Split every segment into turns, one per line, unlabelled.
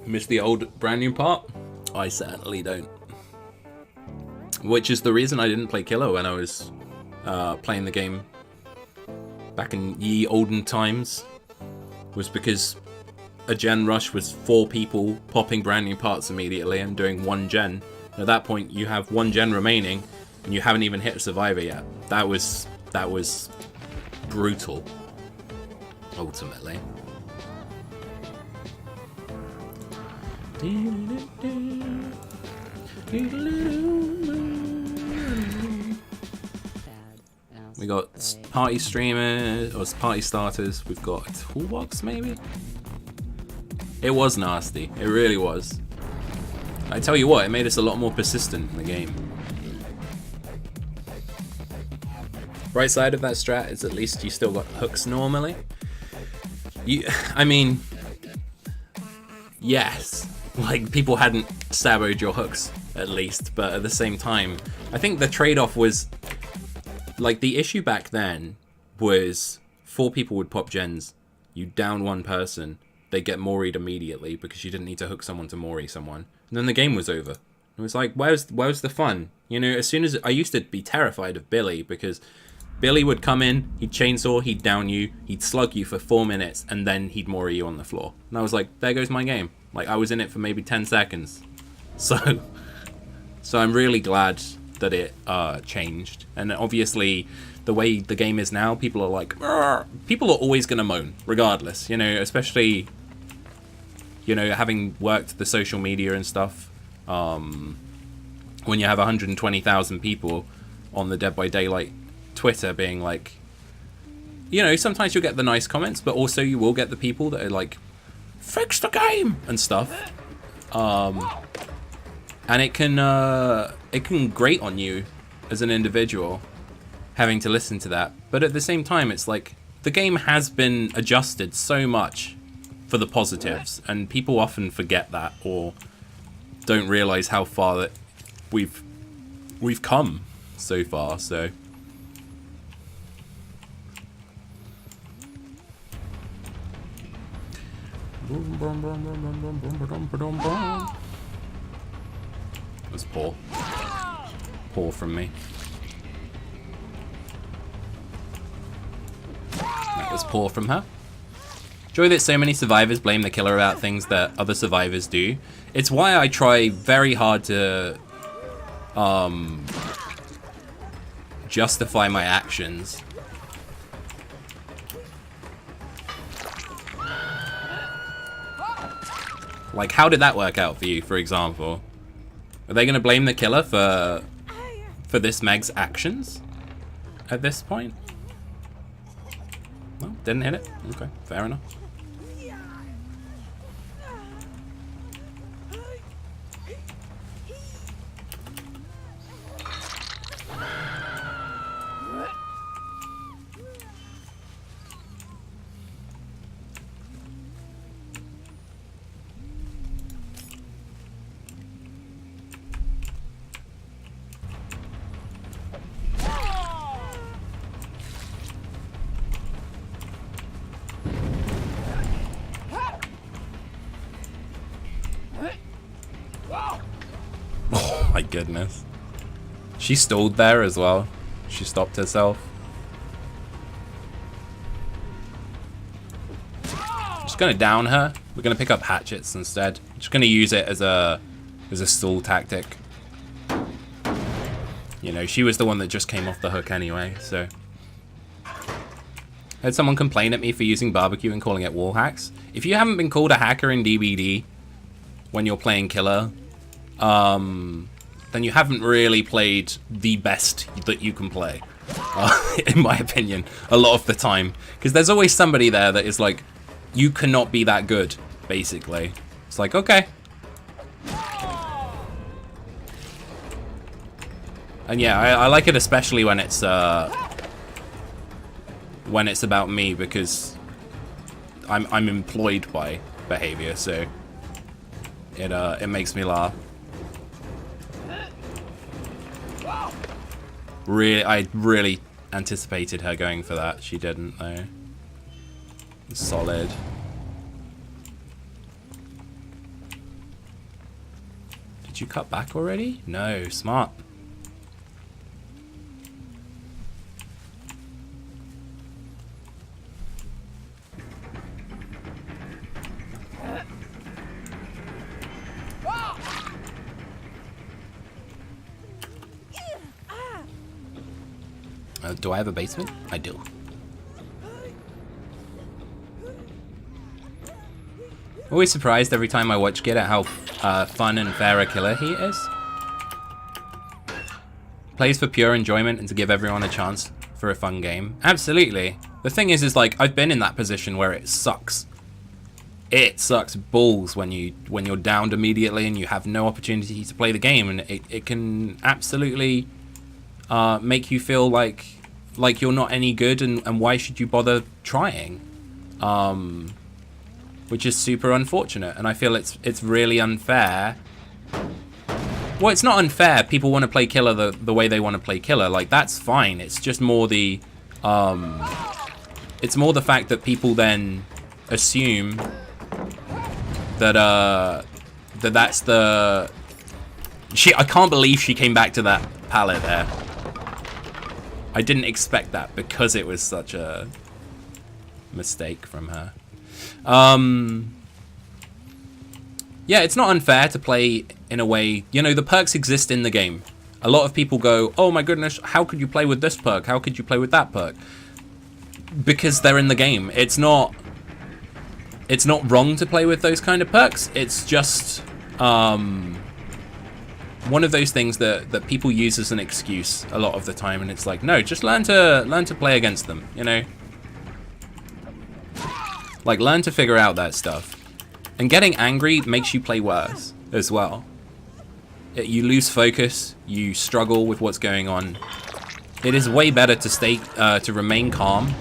Miss the old brand new part? I certainly don't. Which is the reason I didn't play Killer when I was playing the game back in ye olden times. Was because a gen rush was 4 people popping brand new parts immediately and doing 1 gen. And at that point, you have 1 gen remaining, and you haven't even hit a survivor yet. That was brutal. Ultimately. We got party streamers, or party starters. We've got a toolbox, maybe? It was nasty. It really was. I tell you what, it made us a lot more persistent in the game. Right side of that strat is at least you still got hooks normally. I mean, yes. Like, people hadn't saboed your hooks, at least. But at the same time, I think the trade-off was... Like, the issue back then was 4 people would pop gens. You down 1 person, they get mori'd immediately because you didn't need to hook someone to mori someone. And then the game was over. It was like, where's the fun? You know, as soon as... I used to be terrified of Billy because Billy would come in, he'd chainsaw, he'd down you, he'd slug you for 4 minutes, and then he'd mori you on the floor. And I was like, there goes my game. Like, I was in it for maybe 10 seconds. So I'm really glad that it changed. And obviously, the way the game is now, people are like, "Arr!" People are always going to moan, regardless. You know, especially, you know, having worked the social media and stuff. When you have 120,000 people on the Dead by Daylight Twitter being like, you know, sometimes you'll get the nice comments, but also you will get the people that are like, fix the game and stuff. And it can grate on you as an individual having to listen to that. But at the same time, it's like the game has been adjusted so much for the positives, and people often forget that or don't realize how far that we've come so far. So that's poor. Poor from me. That was poor from her. Joy that so many survivors blame the killer about things that other survivors do. It's why I try very hard to justify my actions. Like, how did that work out for you, for example? Are they going to blame the killer for this Meg's actions at this point? No, didn't hit it? Okay, fair enough. My goodness. She stalled there as well. She stopped herself. Just gonna down her. We're gonna pick up hatchets instead. Just gonna use it as a stall tactic. You know, she was the one that just came off the hook anyway, so. Heard someone complain at me for using barbecue and calling it wall hacks. If you haven't been called a hacker in DBD when you're playing killer, then you haven't really played the best that you can play, in my opinion, a lot of the time. Because there's always somebody there that is like, you cannot be that good, basically. It's like, okay. And yeah, I like it especially when it's about me, because I'm employed by behavior, so it makes me laugh. I really anticipated her going for that. She didn't, though. Solid. you cut back already? No, smart. Do I have a basement? I do. Always surprised every time I watch Gid at how fun and fair a killer he is. Plays for pure enjoyment and to give everyone a chance for a fun game. Absolutely. The thing is like I've been in that position where it sucks. It sucks balls when you're downed immediately and you have no opportunity to play the game, and it can absolutely make you feel like you're not any good, and why should you bother trying? Which is super unfortunate, and I feel it's really unfair. Well, it's not unfair. People want to play killer the way they want to play killer. Like, that's fine. It's just more the it's more the fact that people then assume that that's the... I can't believe she came back to that pallet there. I didn't expect that because it was such a mistake from her. Yeah, it's not unfair to play in a way, you know, the perks exist in the game. A lot of people go, oh my goodness, how could you play with this perk? How could you play with that perk? Because they're in the game. It's not wrong to play with those kind of perks. It's just one of those things that people use as an excuse a lot of the time, and it's like, no, just learn to play against them, you know? Like, learn to figure out that stuff. And getting angry makes you play worse as well. You lose focus, you struggle with what's going on. It is way better to remain calm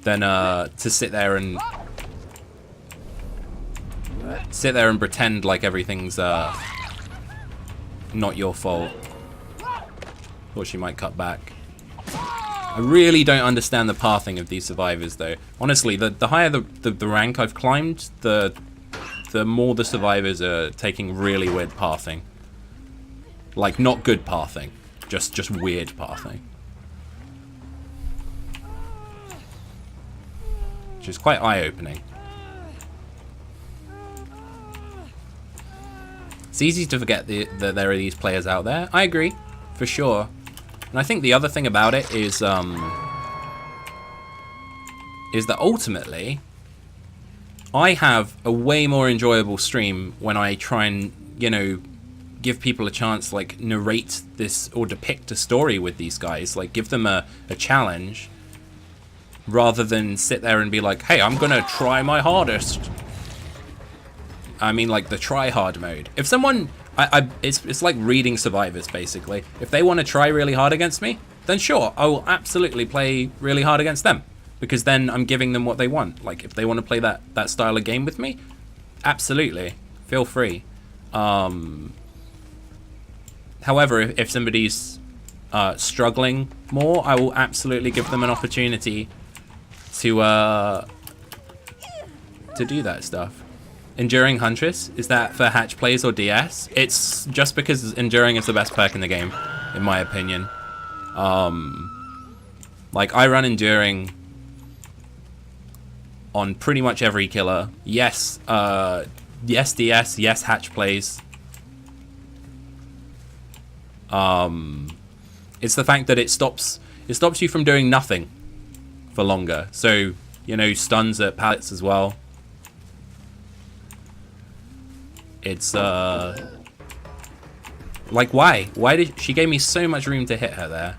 than to sit there and pretend like everything's not your fault. Thought she might cut back. I really don't understand the pathing of these survivors, though. Honestly, the higher the rank I've climbed, the more the survivors are taking really weird pathing. Like, not good pathing, just weird pathing. Which is quite eye-opening. It's easy to forget that there are these players out there. I agree, for sure. And I think the other thing about it is that ultimately, I have a way more enjoyable stream when I try and, you know, give people a chance, like, narrate this or depict a story with these guys. Like, give them a challenge, rather than sit there and be like, hey, I'm gonna try my hardest. I mean, like, the try hard mode. If someone... it's like reading survivors, basically. If they want to try really hard against me, then sure, I will absolutely play really hard against them, because then I'm giving them what they want. Like, if they want to play that style of game with me, absolutely, feel free. However, if somebody's struggling more, I will absolutely give them an opportunity to do that stuff. Enduring Huntress, is that for hatch plays or DS? It's just because Enduring is the best perk in the game, in my opinion. Like, I run Enduring on pretty much every killer. Yes, yes DS, yes hatch plays. It's the fact that it stops you from doing nothing for longer. So, you know, stuns at pallets as well. It's like, why did she gave me so much room to hit her there?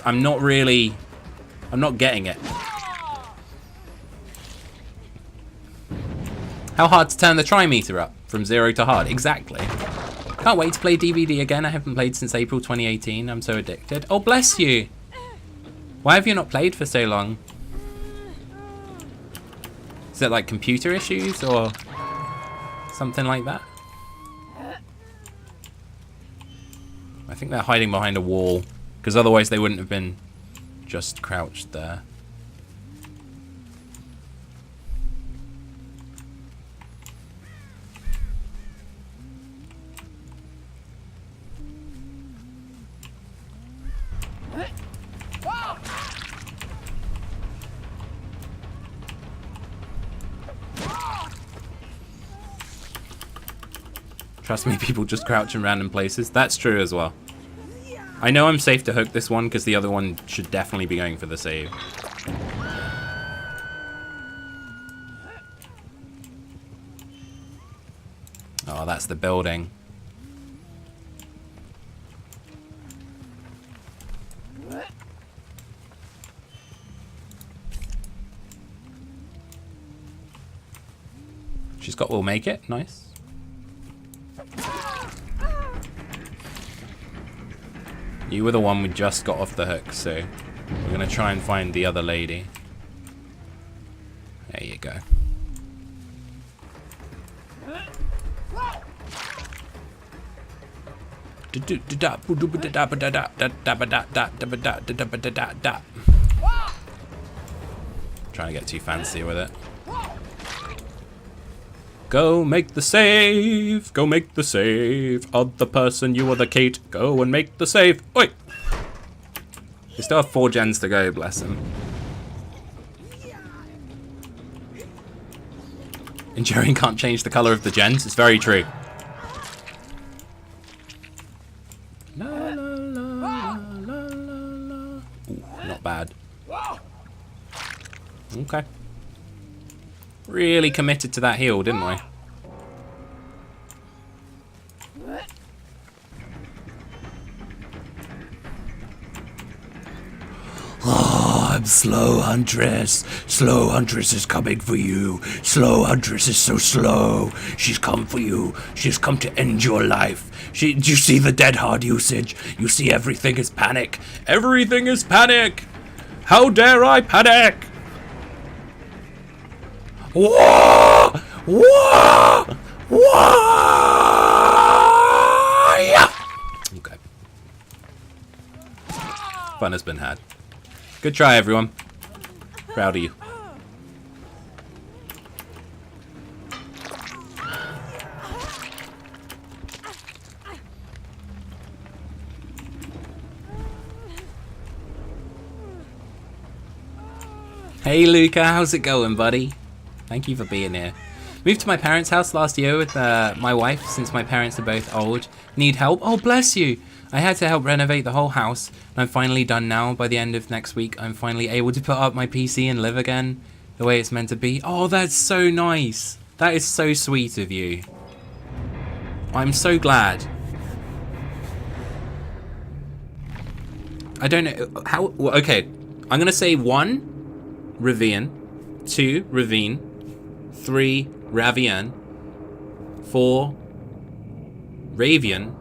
I'm not getting it. How hard to turn the try meter up from 0 to hard? Exactly. Can't wait to play DVD again. I haven't played since April 2018. I'm so addicted. Oh, bless you. Why have you not played for so long? Is it like computer issues or something like that? I think they're hiding behind a wall, because otherwise they wouldn't have been just crouched there. Trust me, people just crouch in random places. That's true as well. I know I'm safe to hook this one because the other one should definitely be going for the save. Oh, that's the building. She's got we'll make it. Nice. You were the one we just got off the hook, so we're gonna try and find the other lady. There you go. Trying to get too fancy with it. Go make the save. Go make the save. Other person, you are the Kate. Go and make the save. Oi! We still have 4 gens to go, bless him. Enduring can't change the color of the gens. It's very true. La, la, la, la, la, la. Ooh, not bad. Okay. Really committed to that heal, didn't I? Oh, I'm slow, Huntress. Slow Huntress is coming for you. Slow Huntress is so slow. She's come for you. She's come to end your life. Do you see the dead hard usage? You see everything is panic. Everything is panic. How dare I panic? Whoa! Whoa! Whoa! Yeah! Okay. Fun has been had. Good try, everyone. Proud of you. Hey, Luca. How's it going, buddy? Thank you for being here. Moved to my parents' house last year with my wife since my parents are both old. Need help? Oh, bless you. I had to help renovate the whole house, and I'm finally done now. By the end of next week, I'm finally able to put up my PC and live again the way it's meant to be. Oh, that's so nice. That is so sweet of you. I'm so glad. I don't know how. Well, okay, I'm gonna say 1, Rivian, 2, Ravine, 3, Ravian, 4, Ravian.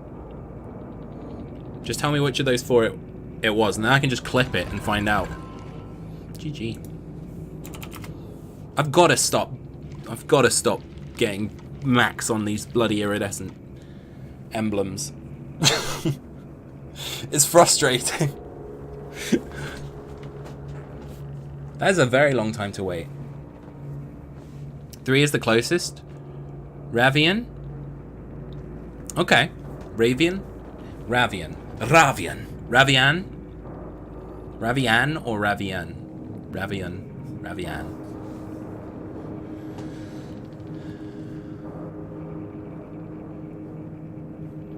Just tell me which of those 4 it was, and then I can just clip it and find out. GG. I've got to stop getting max on these bloody iridescent emblems. It's frustrating. That is a very long time to wait. 3 is the closest. Ravian. Okay. Ravian. Ravian. Ravian. Ravian. Ravian or Ravian? Ravian. Ravian.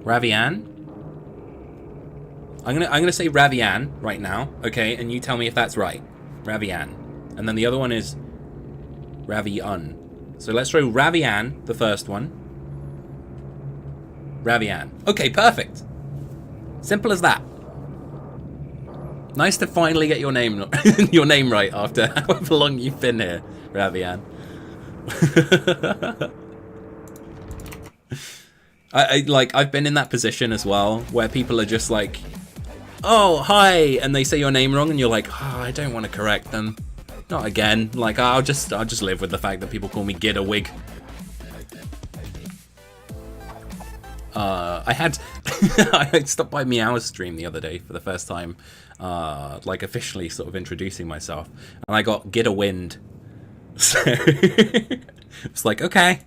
Ravian. I'm gonna say Ravian right now, okay, and you tell me if that's right. Ravian. And then the other one is Ravian. So let's throw Ravian, the first one. Ravian. Okay, perfect. Simple as that. Nice to finally get your name right after however long you've been here, Ravian. I've been in that position as well, where people are just like, oh, hi, and they say your name wrong, and you're like, oh, I don't want to correct them. Not again. Like, I'll just live with the fact that people call me Giddawid. I stopped by Meow's stream the other day for the first time, like officially sort of introducing myself, and I got Giddawid. So it's like, okay.